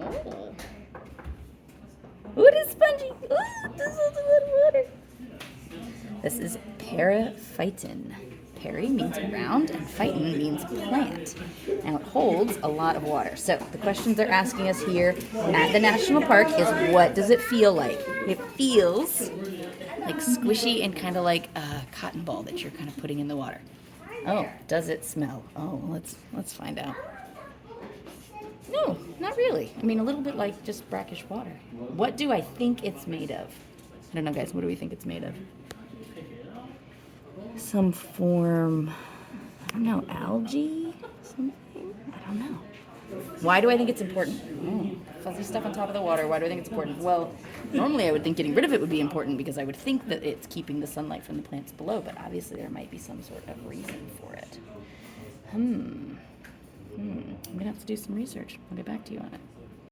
Oh. Ooh, it is spongy. Ooh, this is a lot of water. This is Periphyton. Peri means around, and phyton means plant. Now it holds a lot of water. So the questions they're asking us here at the national park is, what does it feel like? It feels like squishy and kind of like a cotton ball that you're kind of putting in the water. Oh, does it smell? Oh, let's find out. No, not really. I mean, a little bit like just brackish water. What do I think it's made of? I don't know, guys. What do we think it's made of? Some form, I don't know, algae? Something? I don't know. Why do I think it's important? Fuzzy stuff on top of the water. Why do I think it's important? Well, normally I would think getting rid of it would be important because I would think that it's keeping the sunlight from the plants below, but obviously there might be some sort of reason for it. I'm going to have to do some research. I'll get back to you on it.